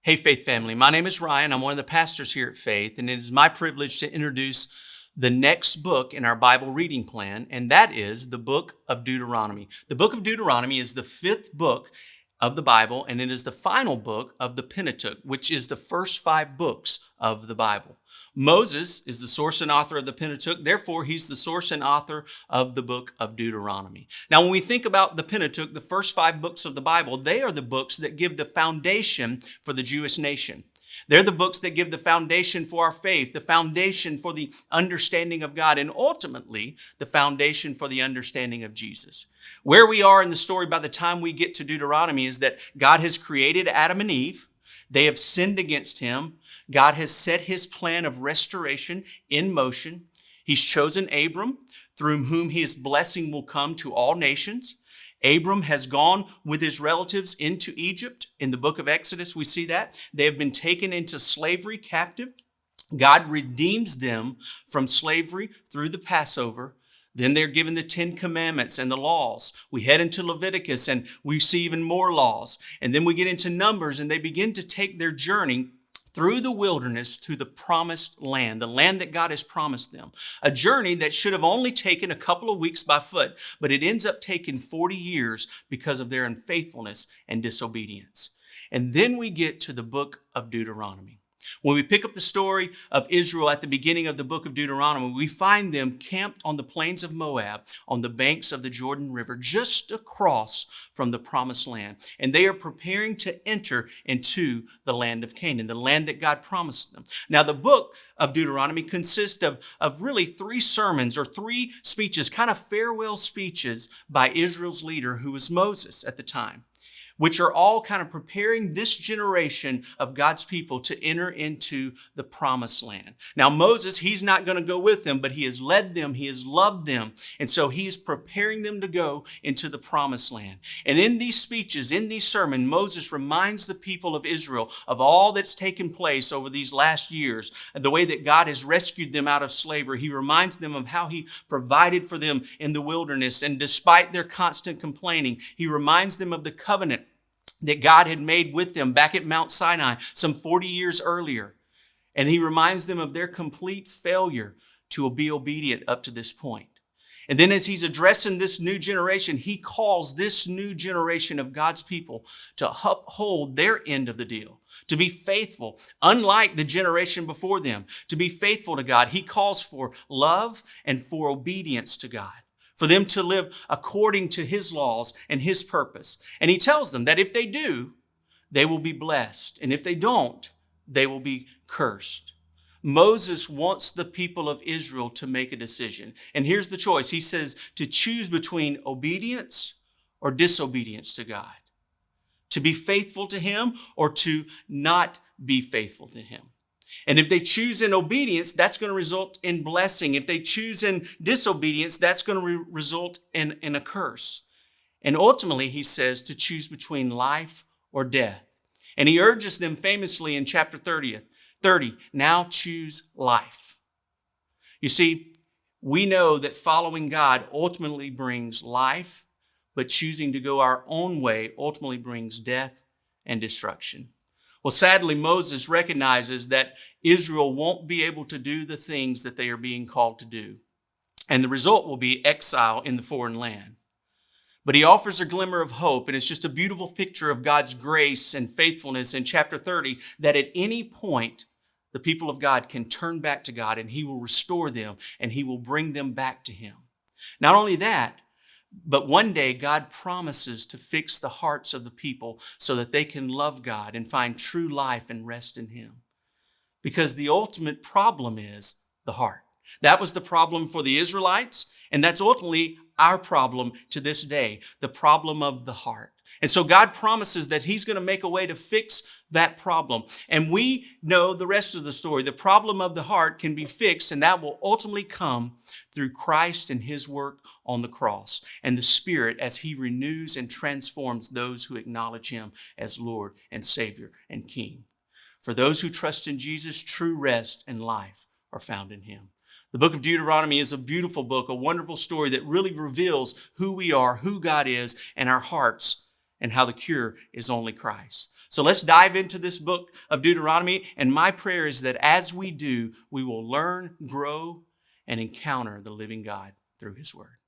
Hey, Faith family. My name is Ryan. I'm one of the pastors here at Faith, and it is my privilege to introduce the next book in our Bible reading plan, and that is the Book of Deuteronomy. The Book of Deuteronomy is the fifth book of the Bible, and it is the final book of the Pentateuch, which is the first 5 books of the Bible. Moses is the source and author of the Pentateuch. Therefore, he's the source and author of the book of Deuteronomy. Now, when we think about the Pentateuch, the first 5 books of the Bible, they are the books that give the foundation for the Jewish nation. They're the books that give the foundation for our faith, the foundation for the understanding of God, and ultimately the foundation for the understanding of Jesus. Where we are in the story by the time we get to Deuteronomy is that God has created Adam and Eve. They have sinned against him. God has set his plan of restoration in motion. He's chosen Abram, through whom his blessing will come to all nations. Abram has gone with his relatives into Egypt. In the book of Exodus, we see that. They have been taken into slavery captive. God redeems them from slavery through the Passover. Then they're given the 10 commandments and the laws. We head into Leviticus and we see even more laws. And then we get into Numbers and they begin to take their journey through the wilderness to the promised land, the land that God has promised them. A journey that should have only taken a couple of weeks by foot, but it ends up taking 40 years because of their unfaithfulness and disobedience. And then we get to the book of Deuteronomy. When we pick up the story of Israel at the beginning of the book of Deuteronomy, we find them camped on the plains of Moab, on the banks of the Jordan River, just across from the promised land. And they are preparing to enter into the land of Canaan, the land that God promised them. Now, the book of Deuteronomy consists of really 3 sermons or 3 speeches, kind of farewell speeches by Israel's leader, who was Moses at the time, which are all kind of preparing this generation of God's people to enter into the promised land. Now, Moses, he's not going to go with them, but he has led them. He has loved them. And so he is preparing them to go into the promised land. And in these speeches, in these sermons, Moses reminds the people of Israel of all that's taken place over these last years, and the way that God has rescued them out of slavery. He reminds them of how he provided for them in the wilderness. And despite their constant complaining, he reminds them of the covenant that God had made with them back at Mount Sinai some 40 years earlier. And he reminds them of their complete failure to be obedient up to this point. And then as he's addressing this new generation, he calls this new generation of God's people to uphold their end of the deal, to be faithful, unlike the generation before them, to be faithful to God. He calls for love and for obedience to God, for them to live according to his laws and his purpose. And he tells them that if they do, they will be blessed. And if they don't, they will be cursed. Moses wants the people of Israel to make a decision. And here's the choice. He says to choose between obedience or disobedience to God, to be faithful to him or to not be faithful to him. And if they choose in obedience, that's going to result in blessing. If they choose in disobedience, that's going to result in a curse. And ultimately, he says to choose between life or death. And he urges them famously in chapter 30, now choose life. You see, we know that following God ultimately brings life, but choosing to go our own way ultimately brings death and destruction. Well, sadly, Moses recognizes that Israel won't be able to do the things that they are being called to do. And the result will be exile in the foreign land. But he offers a glimmer of hope, and it's just a beautiful picture of God's grace and faithfulness in chapter 30, that at any point, the people of God can turn back to God, and he will restore them, and he will bring them back to him. Not only that, but one day God promises to fix the hearts of the people so that they can love God and find true life and rest in him. Because the ultimate problem is the heart. That was the problem for the Israelites, and that's ultimately our problem to this day, the problem of the heart. And so God promises that he's going to make a way to fix that problem. And we know the rest of the story. The problem of the heart can be fixed, and that will ultimately come through Christ and his work on the cross, and the Spirit as he renews and transforms those who acknowledge him as Lord and Savior and King. For those who trust in Jesus, true rest and life are found in him. The book of Deuteronomy is a beautiful book, a wonderful story that really reveals who we are, who God is, and our hearts, and how the cure is only Christ. So let's dive into this book of Deuteronomy. And my prayer is that as we do, we will learn, grow, and encounter the living God through his word.